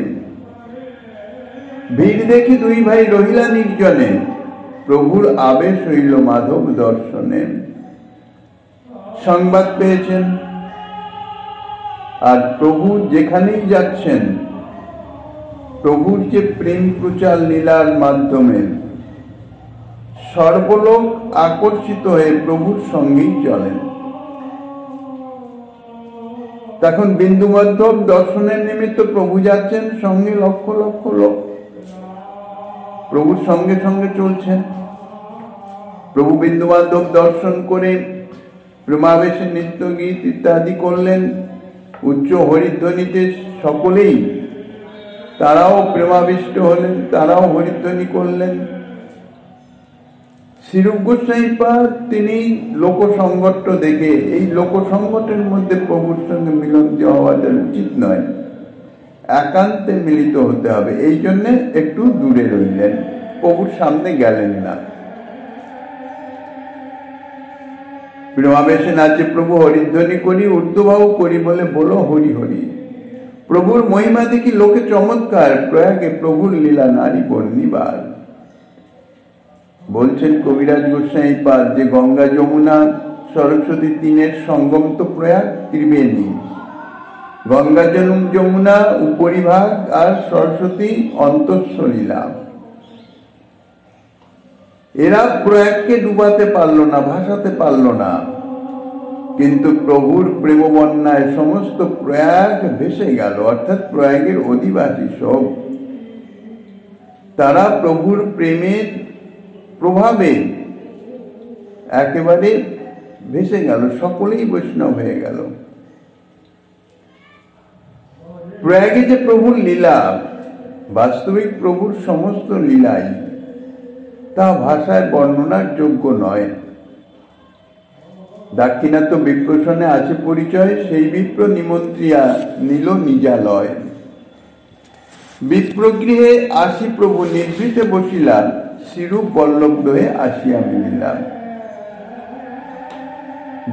ভিড় দেখি দুই ভাই রহিলা নির্জনে, প্রভুর আবেশ হইল মাধব দর্শনে। সংবাদ পেয়েছেন, আর প্রভু যেখানেই যাচ্ছেন প্রভুর যে প্রেম প্রচার লীলার মাধ্যমে সর্বলোক আকর্ষিত হয়ে প্রভুর সঙ্গেই চলেন। তখন বিন্দু মাধব দর্শনের নিমিত্ত প্রভু যাচ্ছেন, সঙ্গে লক্ষ লক্ষ লোক প্রভুর সঙ্গে সঙ্গে চলছেন। প্রভু বিন্দু মাধব দর্শন করে প্রেমাবেশে নৃত্য গীত ইত্যাদি করলেন। উচ্চ হরিধ্বনিতে সকলেই তারাও প্রেমাবিষ্ট হলেন, তারাও হরিধ্বনি করলেন। শ্রীরূপ গোস্বামীপাদ তিনি লোকসংগঠ দেখে, এই লোকসংগঠের মধ্যে প্রভুর সঙ্গে মিলন হওয়া উচিত নয়, একান্তে মিলিত হতে হবে। এই জন্য একটু দূরে রইলেন, প্রভুর সামনে গেলেন না। প্রেমাবেশে নাচে প্রভু হরিধ্বনি করি, ঊর্ধ্ববাহু করি বলে বলো হরি হরি। প্রভুর মহিমা দেখি লোকে চমৎকার, প্রয়াগে প্রভুর লীলা নারী বর্ণিবার। বলছেন কবিরাজ গোস্বামীপাদ যে গঙ্গা যমুনা সরস্বতী তিনের সঙ্গম তো প্রয়াগ ত্রিবেণী। গঙ্গা যমুনা উপরিভাগ আর সরস্বতী অন্তঃসলীলা। এরা প্রয়াগকে ডুবাতে পারল না, ভাসাতে পারল না, কিন্তু প্রভুর প্রেম বন্যায় সমস্ত প্রয়াগ ভেসে গেল। অর্থাৎ প্রয়াগের অধিবাসী সব তারা প্রভুর প্রেমের প্রভাবে একেবারে ভেসে গেল, সকলেই বৈষ্ণব হয়ে গেল। প্রয়াগে যে প্রভুর লীলা, বাস্তবিক প্রভুর সমস্ত লীলাই তা ভাষায় বর্ণনার যোগ্য নয়। দাক্ষিণাত্য বিপ্রসনে আছে পরিচয়, সেই বিপ্র নিমন্ত্রিয়া নিল নিজালয়। বিপ্রগৃহে আসি প্রভু নিভৃতে বসিলা, শ্রীরূপ বল্লভ দয়ে আসিয়া মিলিলাম।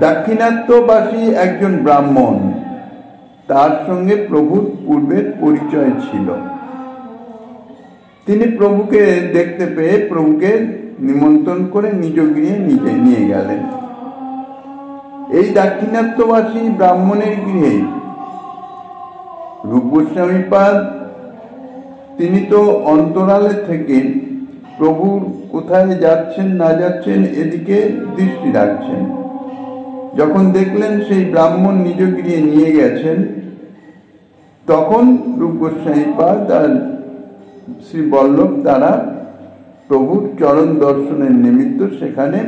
দাক্ষিণাত্যবাসী একজন ব্রাহ্মণ, তার সঙ্গে প্রভুর পূর্বের পরিচয় ছিল। তিনি প্রভুকে দেখতে পেয়ে প্রভুকে নিমন্ত্রণ করে নিজ গৃহে নিজে নিয়ে গেলেন। এই দাক্ষিণাত্যবাসী ব্রাহ্মণের গৃহে রূপ গোস্বামীপাদ তিনি তো অন্তরালে থেকে প্রভুর কোথায় যাচ্ছেন না যাচ্ছেন এদিকে দৃষ্টি রাখছেন। যখন দেখলেন সেই ব্রাহ্মণ নিজ গৃহে নিয়ে গেছেন, তখন রূপ গোস্বামীপাদ আর শ্রী বল্লভ তারা প্রভুর চরণ দর্শনের নিমিত্ত সেখানে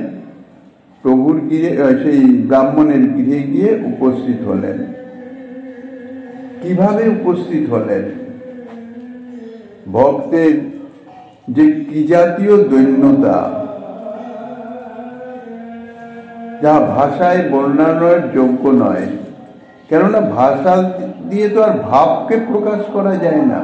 প্রভুর গৃহে সেই ব্রাহ্মণের গৃহে গিয়ে উপস্থিত হলেন। কিভাবে উপস্থিত হলেন? ভক্তের যে কি জাতীয় দৈন্যতা, যা ভাষায় বর্ণনার যোগ্য নয়। কেননা ভাষা দিয়ে তো আর ভাবকে প্রকাশ করা যায় না।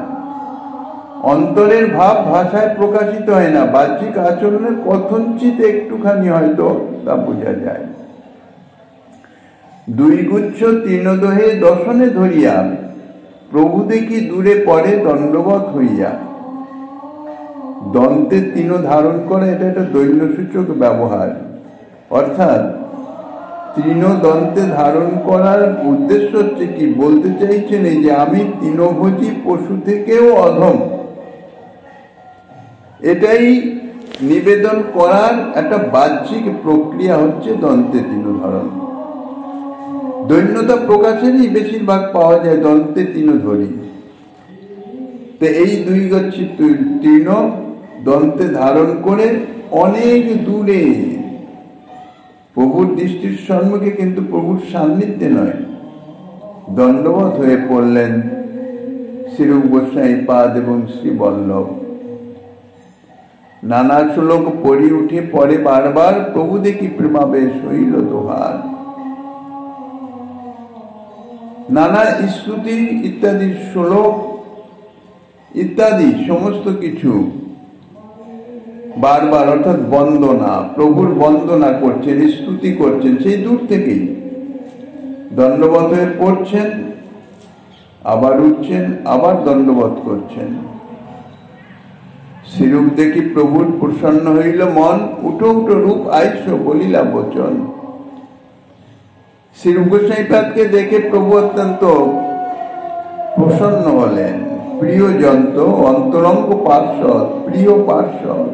অন্তরের ভাব ভাষায় প্রকাশিত হয় না, বাহ্যিক আচরণে কথঞ্চিত একটুখানি হয়তো তা বোঝা যায়। দুই গুচ্ছ তৃণদহে দশনে ধরিয়া প্রভু দেখি দূরে পড়ে দণ্ডবৎ হইয়া। দন্তে তৃণ ধারণ করা এটা একটা দৈন্যসূচক ব্যবহার, অর্থাৎ তৃণ দন্তে ধারণ করার উদ্দেশ্য হচ্ছে কি, বলতে চাইছেন এই যে আমি তৃণভোজী পশু থেকেও অধম, এটাই নিবেদন করার একটা বাহ্যিক প্রক্রিয়া হচ্ছে দন্তে তৃণ ধারণ। দৈন্যতা প্রকাশেরই বেশিরভাগ পাওয়া যায় দন্তে তৃণ ধরি। তো এই দুই গচ্ছি তৃণ দন্তে ধারণ করে অনেক দূরে প্রভুর দৃষ্টির সম্মুখে, কিন্তু প্রভুর সান্নিধ্যে নয়, দণ্ডবৎ হয়ে পড়লেন শ্রীরূপ গোস্বামীপাদ এবং শ্রী বল্লভ। নানা শ্লোক পড়ি উঠে পরে বারবার প্রভু দেখি প্রেমাবেশ হইল দোহার। নানা স্তুতি ইত্যাদি শ্লোক ইত্যাদি সমস্ত কিছু বারবার, অর্থাৎ বন্দনা, প্রভুর বন্দনা করছেন, স্তুতি করছেন, সেই দূর থেকেই দণ্ডবৎ হয়ে পড়ছেন, আবার উঠছেন, আবার দণ্ডবৎ করছেন। শ্রীরূপ দেখি প্রভুর প্রসন্ন হইল মন, উঠো উঠো রূপ আইস বলিলা বচন। শ্রীরূপ গোস্বামীপাদকে দেখে প্রভু অত্যন্ত প্রসন্ন হলেন। প্রিয়জন তো অন্তরঙ্গ পার্শ্বদ, প্রিয় পার্শ্বদ,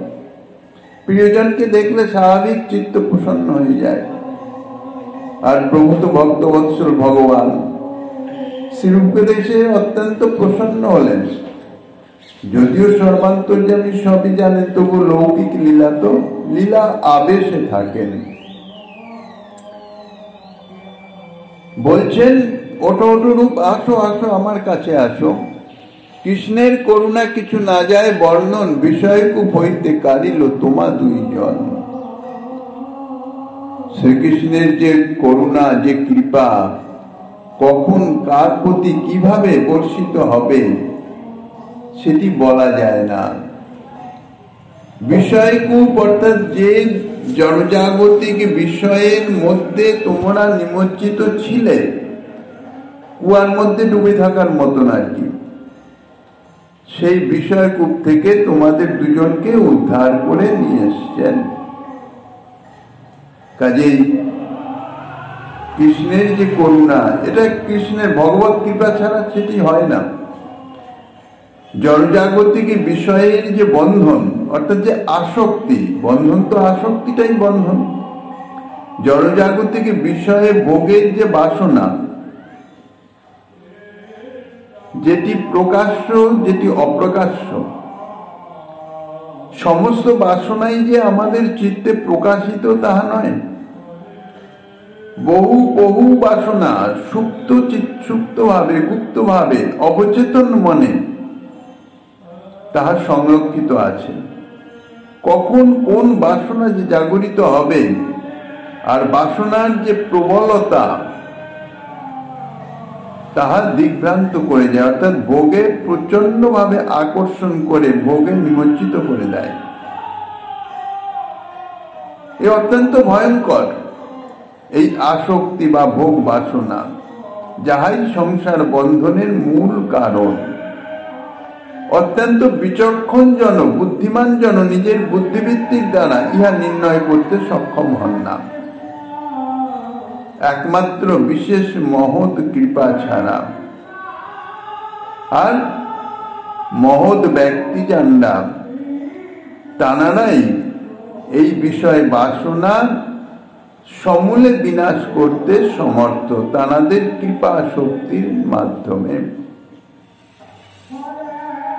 প্রিয়জনকে দেখলে স্বাভাবিক চিত্ত প্রসন্ন হয়ে যায়। আর প্রভু তো ভক্তবৎসল ভগবান, শ্রীরূপকে দেখে অত্যন্ত প্রসন্ন হলেন। যদিও সর্বান্তর্যামী সবই জানেন, তবু লৌকিক লীলা তো লীলা আবেশে থাকেন। বলছেন ওটো ওটো রূপ আসো আসো আমার কাছে আসো। কৃষ্ণের করুণা কিছু না যায় বর্ণন, বিষয়কূপ হইতে কারিল তোমা দুইজন। শ্রীকৃষ্ণের যে করুণা, যে কৃপা কখন কার প্রতি কিভাবে বর্ষিত হবে সেটি বলা যায় না। বিষয়কূপ অর্থাৎ যে জড়জাগতিক বিষয়ের মধ্যে তোমরা নিমজ্জিত ছিলে, কুয়ার মধ্যে ডুবে থাকার মতন আর কি, সেই বিষয়কূপ থেকে তোমাদের দুজনকে উদ্ধার করে নিয়ে এসছেন। কাজেই কৃষ্ণের যে করুণা, এটা কৃষ্ণের ভগবত কৃপা ছাড়া সেটি হয় না। জড়জাগতিক বিষয়ের যে বন্ধন, অর্থাৎ যে আসক্তি, বন্ধন তো আসক্তিটাই বন্ধন। জড়জাগতিক বিষয়ে ভোগের যে বাসনা, যেটি প্রকাশ্য যেটি অপ্রকাশ্য, সমস্ত বাসনাই যে আমাদের চিত্তে প্রকাশিত তাহা নয়। বহু বহু বাসনা সুপ্ত সুপ্ত ভাবে, গুপ্ত ভাবে, অবচেতন মনে তাহা সংরক্ষিত আছে। কখন কোন বাসনা যে জাগরিত হবে, আর বাসনার যে প্রবলতা তাহা দিগ্ভ্রান্ত করে যায়, অর্থাৎ ভোগে প্রচন্ড ভাবে আকর্ষণ করে ভোগে নিমজ্জিত করে দেয়। এ অত্যন্ত ভয়ঙ্কর এই আসক্তি বা ভোগ বাসনা, যাহাই সংসার বন্ধনের মূল কারণ। অত্যন্ত বিচক্ষণ জন, বুদ্ধিমান জন নিজের বুদ্ধিবৃত্তির দ্বারা ইহা নির্ণয় করতে সক্ষম হন না, একমাত্র বিশেষ মহৎ কৃপা ছাড়া। আর মহৎ ব্যক্তি যারা, তানারাই এই বিষয় বাসনা সমূলে বিনাশ করতে সমর্থ, তানাদের কৃপা শক্তির মাধ্যমে।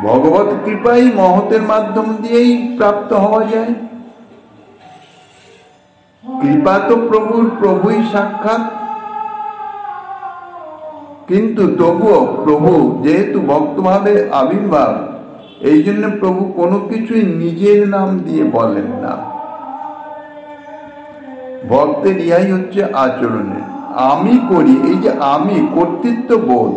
ভগবত কৃপাই মহতের মাধ্যম দিয়েই প্রাপ্ত হওয়া যায়। কৃপা তো প্রভুই সাক্ষাৎ, কিন্তু তবুও প্রভু যেহেতু ভক্তভাবে আবির্ভাব, এই জন্য প্রভু কোনো কিছুই নিজের নাম দিয়ে বলেন না। ভক্তের ইহাই হচ্ছে আচরণের আমি করি, এই যে আমি কর্তৃত্ব বোধ,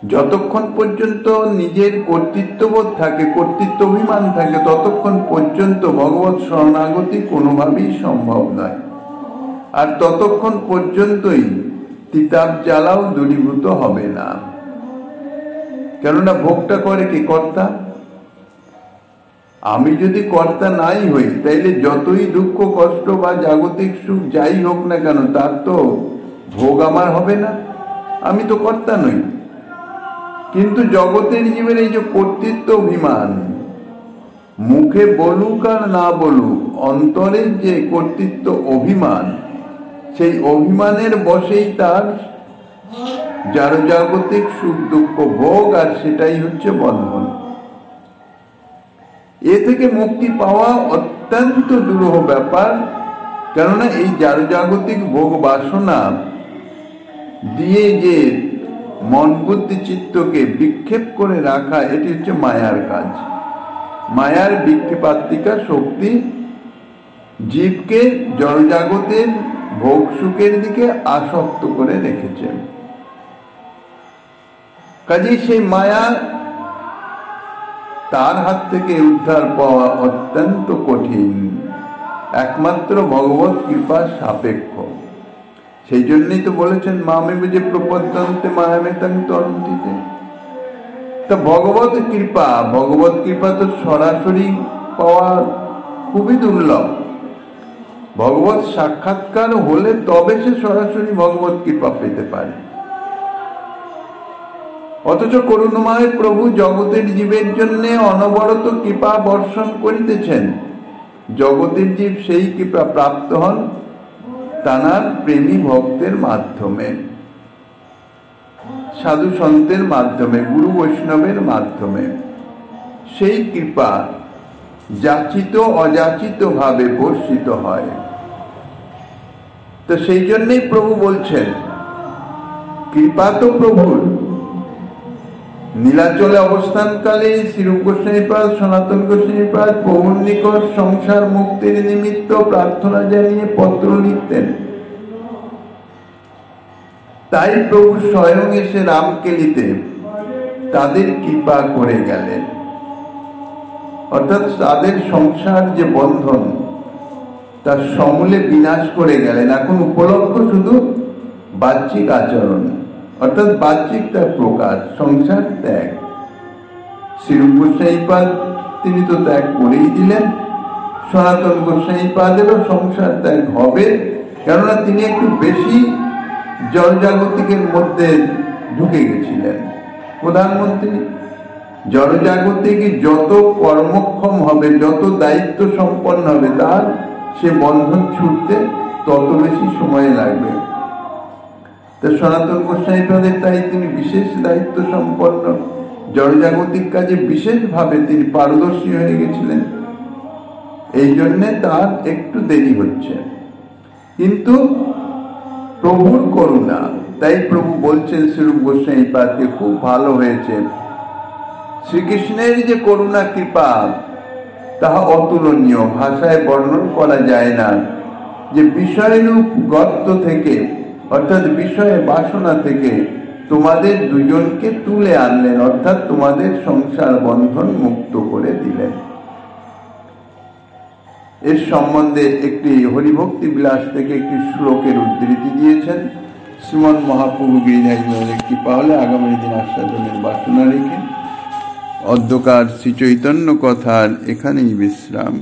যতক্ষণ পর্যন্ত নিজের কর্তৃত্ববোধ থাকে, কর্তৃত্ব অভিমান থাকে, ততক্ষণ পর্যন্ত ভগবত শরণাগতি কোনোভাবেই সম্ভব নয়। আর ততক্ষণ পর্যন্তই তিতাব জ্বালাও দূরীভূত হবে না। কেননা ভোগটা করে কি? কর্তা। আমি যদি কর্তা নাই হই, তাইলে যতই দুঃখ কষ্ট বা জাগতিক সুখ যাই হোক না কেন, তার তো ভোগ আমার হবে না, আমি তো কর্তা নই। কিন্তু জগতের জীবনে এই যে কর্তৃত্ব অভিমান, মুখে বলুক আর না বলুক, অন্তরের যে কর্তৃত্ব অভিমান, সেই অভিমানের বশেই তার জাগতিক সুখ দুঃখ ভোগ, আর সেটাই হচ্ছে বন্ধন। এ থেকে মুক্তি পাওয়া অত্যন্ত দুরূহ ব্যাপার। কেননা এই জাগতিক ভোগ বাসনা দিয়ে যে মন বুদ্ধি চিত্তকে বিক্ষেপ করে রাখা, এটি হচ্ছে মায়ার কাজ। মায়ার বিক্ষেপাত্মিকা শক্তি জীবকে জড়জগতের ভোগ সুখের দিকে আসক্ত করে রেখেছে। কাজেই সেই মায়া, তার হাত থেকে উদ্ধার পাওয়া অত্যন্ত কঠিন, একমাত্র ভগবত কৃপা সাপেক্ষ। সেই জন্যই তো বলেছেন মামে যে প্রপদ্যন্তে মায়ামেতাং তরন্তিতে। তা ভগবত কৃপা তো সরাসরি পাওয়া খুবই দুর্লভ। ভগবত সাক্ষাৎকার হলে তবে সে সরাসরি ভগবত কৃপা পেতে পারে। অথচ করুণাময় প্রভু জগতের জীবের জন্য অনবরত কৃপা বর্ষণ করিতেছেন। জগতের জীব সেই কৃপা প্রাপ্ত হন তানার প্রেমী ভক্তের মাধ্যমে, সাধু সন্তের মাধ্যমে, গুরু বৈষ্ণবের মাধ্যমে। সেই কৃপা যাচিত অযাচিত ভাবে বর্ষিত হয়। তো সেই জন্যই প্রভু বলছেন, কৃপা তো প্রভুর। নীলাচলে অবস্থানকালে শ্রীরূপ গোস্বামীপাদ, সনাতন গোস্বামীপাদ প্রভুর নিকট সংসার মুক্তির নিমিত্ত প্রার্থনা জানিয়ে পত্র লিখতেন। তাই প্রভু স্বয়ং এসে রামকেলিতে তাদের কৃপা করে গেলেন। অর্থাৎ তাদের সংসার যে বন্ধন, তার সমূলে বিনাশ করে গেলেন। এখন উপলক্ষ শুধু বাহ্যিক আচরণ, অর্থাৎ বাহ্যিক তার প্রকাশ, সংসার ত্যাগ। শ্রীরূপ গোস্বামীপাদ তিনি তো ত্যাগ করেই দিলেন। সনাতন গোস্বামীপাদেরও সংসার ত্যাগ হবে, কেননা তিনি একটু বেশি জড়জাগতিকের মধ্যে ঢুকে গেছিলেন। প্রধানমন্ত্রী জড়জাগতিক যত কর্মক্ষম হবে, যত দায়িত্ব সম্পন্ন হবে, তার সে বন্ধন ছুটতে তত বেশি সময় লাগবে। সনাতন গোস্বামীপাদের তাই তিনি বিশেষ দায়িত্ব সম্পন্ন, জড়জাগতিক কাজে বিশেষভাবে তিনি পারদর্শী হয়ে গেছিলেন। এই জন্যে তার একটু দেরি হচ্ছে, কিন্তু প্রভুর করুণা। তাই প্রভু বলছেন শ্রীরূপ গোস্বামীপাদকে, খুব ভালো হয়েছে। শ্রীকৃষ্ণের যে করুণা কৃপা, তাহা অতুলনীয়, ভাষায় বর্ণন করা যায় না। যে বিষয়রূপ গর্ত থেকে, অর্থাৎ বিষয়ে বাসনা থেকে তোমাদের দুজনকে তুলে আনলেন, অর্থাৎ তোমাদের সংসার বন্ধন মুক্ত করে দিলেন। এর সম্বন্ধে একটি হরিভক্তি বিলাস থেকে একটি শ্লোকের উদ্ধৃতি দিয়েছেন। শ্রীমন মহাপ্রভু গিরিধারী কৃপা হলে আগামী দিন আস্বাদনের বাসনা রেখে অদ্যকার শ্রীচৈতন্য কথার এখানেই বিশ্রাম।